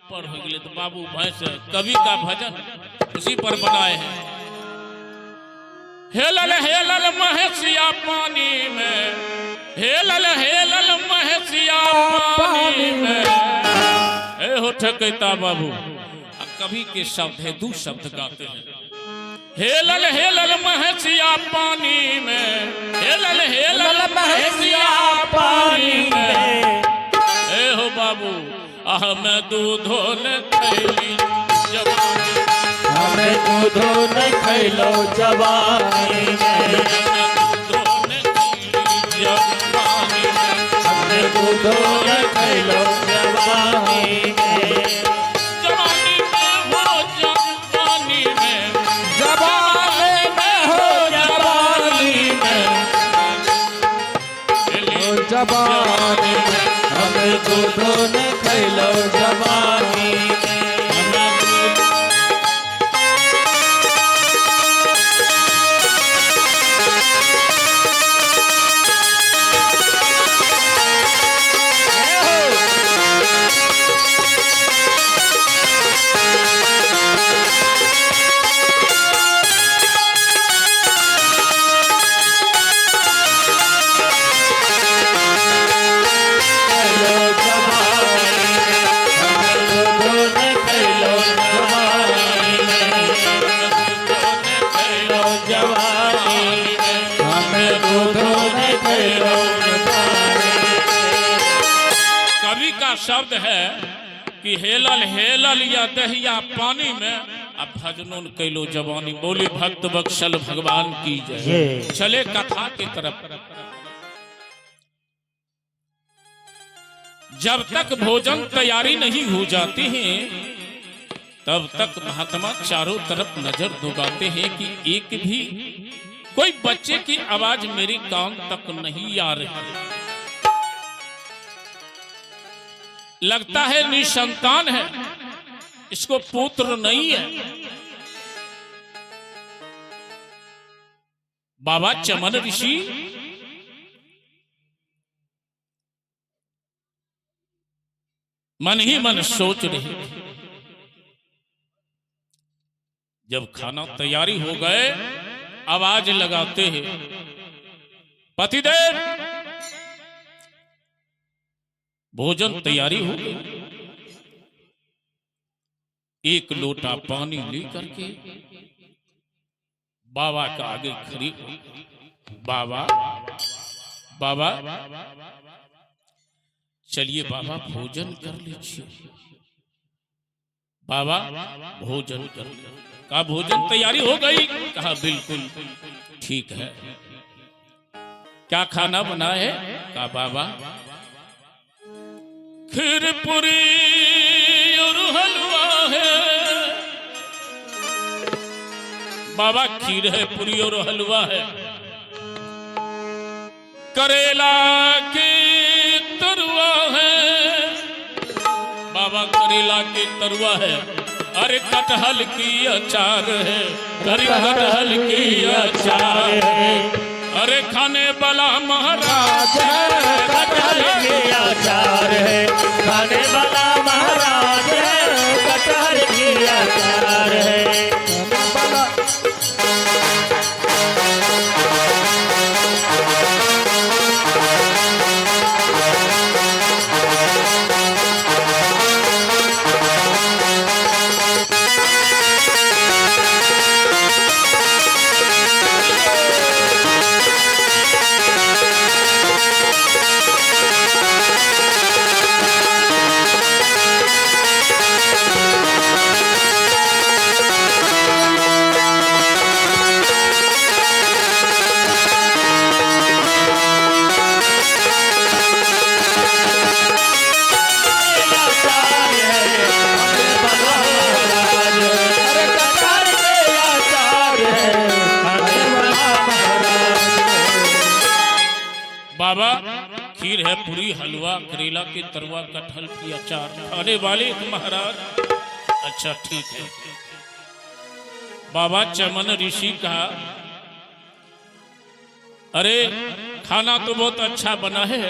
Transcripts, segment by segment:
पर हो गए तो बाबू भैंस कवि का भजन उसी पर बनाए हैं। हेलल महसिया पानी में, हेलल महसिया पानी में। ए हो ठकैता बाबू, कवि के शब्द है, दो शब्द गाते हैं। हेलल महसिया पानी में, हेलल महसिया पानी में। ए हो बाबू हमें दूधो न खैली जवानी, हमें दूधो न खैलो जवानी में, हमें दूधो न खैलो जवानी में। जवानी में हो जवानी में, जवानी में हो जवानी में, जवानी में हमें दूधो न खैलो जवानी में। कवि का शब्द है कि हेलल हेलल या दहिया पानी में, अब भजनों कैलो जवानी। बोली भक्त बख्शल भगवान की जय। चले कथा की तरफ। जब तक भोजन तैयारी नहीं हो जाती है तब तक महात्मा चारों तरफ नजर दौड़ाते हैं कि एक भी कोई बच्चे की आवाज मेरे कान तक नहीं आ रही। लगता है निसंतान है, इसको पुत्र नहीं है। बाबा चमन ऋषि मन ही मन सोच रहे थे। जब खाना तैयारी हो गए आवाज लगाते हैं, पतिदेव भोजन तैयारी हो गई। एक लोटा पानी लेकर के बाबा का आगे खड़ी हो। बाबा बाबा चलिए बाबा भोजन कर लीजिए। बाबा भोजन कर लीजिए। कहा भोजन तैयारी हो गई? कहा बिल्कुल ठीक है। क्या खाना बना है? कहा बाबा खीर पूरी और हलवा है। बाबा खीर है, पूरी और हलवा है। करेला की तरुआ है। बाबा करेला की तरुआ है। अरे कटहल की अचार है। अरे कटहल की अचार है। अरे खाने वाला महाराज है। कटहल की अचार है, खाने वाला महाराज है। कटहल की अचार है। बाबा खीर है, पूरी हलवा, करेला के तरुआ, कटहल की अचार खाने वाले महाराज। अच्छा ठीक है। बाबा चमन ऋषि कहा अरे खाना तो बहुत अच्छा बना है,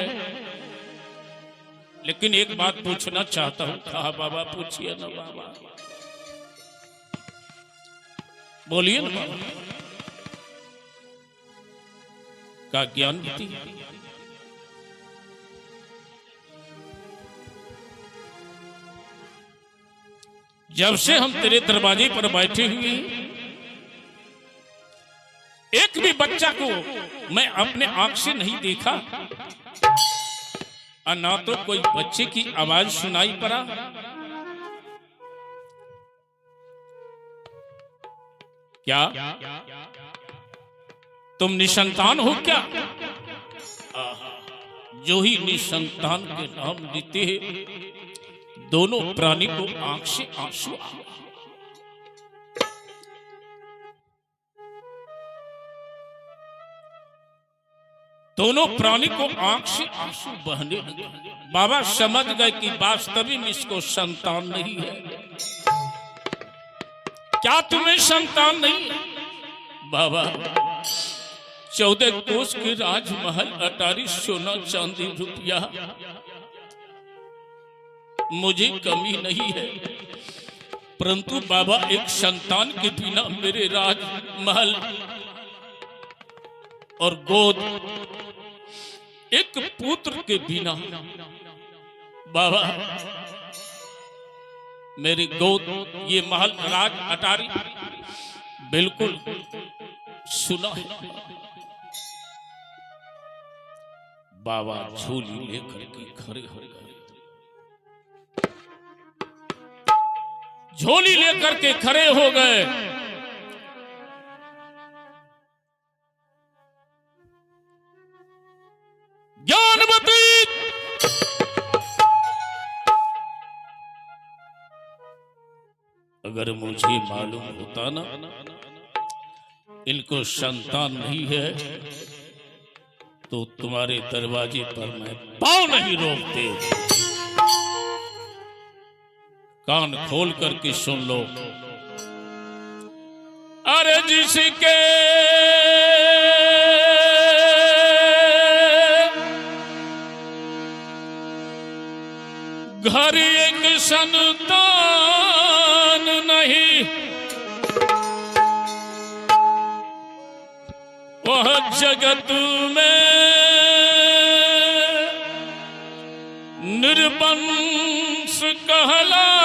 लेकिन एक बात पूछना चाहता हूं। कहा बाबा पूछिए ना बाबा, बोलिए ना बाबा। का ज्ञान नीति जब से हम तेरे दरवाजे पर बैठे हुए हैं, एक भी बच्चा को मैं अपने आंख से नहीं देखा और ना तो कोई बच्चे की आवाज सुनाई पड़ा। क्या तुम निसंतान हो क्या? जो ही निसंतान के नाम लेते हैं दोनों प्राणी को आंख से आंसू आ। दोनों प्राणी को आंख से आंसू बहने लगे। बाबा समझ गए कि वास्तविक में इसको संतान नहीं है। क्या तुम्हें संतान नहीं है? बाबा 14 कोस के राजमहल, अटारी सोना चांदी रुपया, मुझे कमी नहीं है, परंतु बाबा एक संतान के बिना मेरे राजमहल और गोद, एक पुत्र के बिना बाबा मेरी गोद, ये महल, राज, अटारी बिल्कुल सुना है। बाबा झोली लेकर के खड़े हो गए। झोली लेकर के खड़े हो गए। ज्ञानवती अगर मुझे मालूम होता ना इनको संतान नहीं है तो तुम्हारे दरवाजे पर मैं पांव नहीं रोकते। कान खोल करके सुन लो। अरे जिसके घर एक संतान नहीं, वह जगत में निर्वंश कहलाते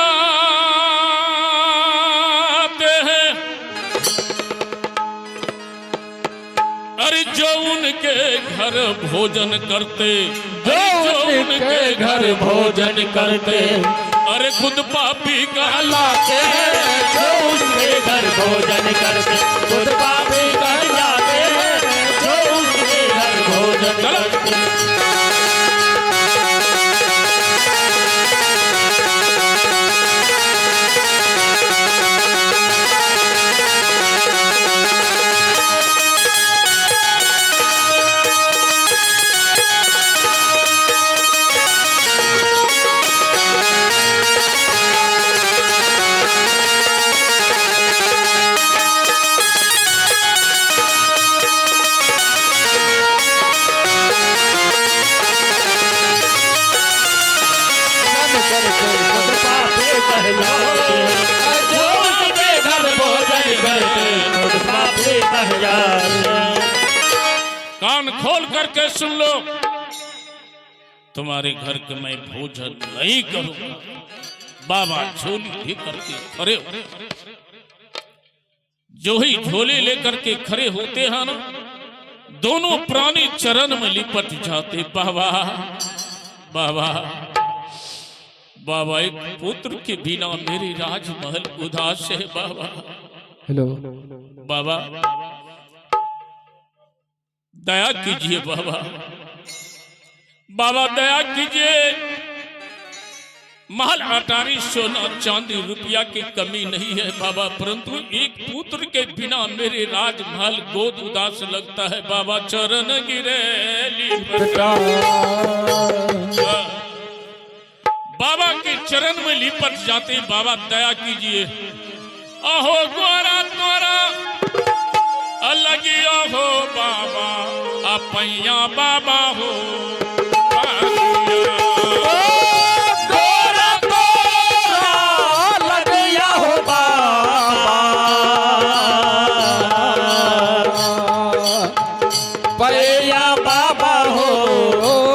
हैं। अरे जो उनके घर भोजन करते, जो उनके घर भोजन करते, अरे खुद पापी कहलाते हैं। जो उसके घर भोजन करते खुद पापी कहलाते हैं। जो उसके घर भोजन करते कान खोल करके सुन लो। तुम्हारे घर के मैं भोजन नहीं करूंगा। बाबा झोली लेकर के खड़े हो। जो ही झोले लेकर के खड़े होते हैं ना, दोनों प्राणी चरण में लिपट जाते। बाबा बाबा बाबा एक पुत्र के बिना मेरे राजमहल उदास है। बाबा हेलो बाबा दया कीजिए। बाबा बाबा दया कीजिए। महल, अटारी, सोना चांदी रुपया की कमी नहीं है बाबा, परंतु एक पुत्र के बिना मेरे राजमहल गोद उदास लगता है। बाबा चरण गिरे बाबा के चरण में लिपट जाते। बाबा दया कीजिए। अहो गोरा तोरा अलगिया हो बाबा, अपैया बाबा हो। भैया बाबा हो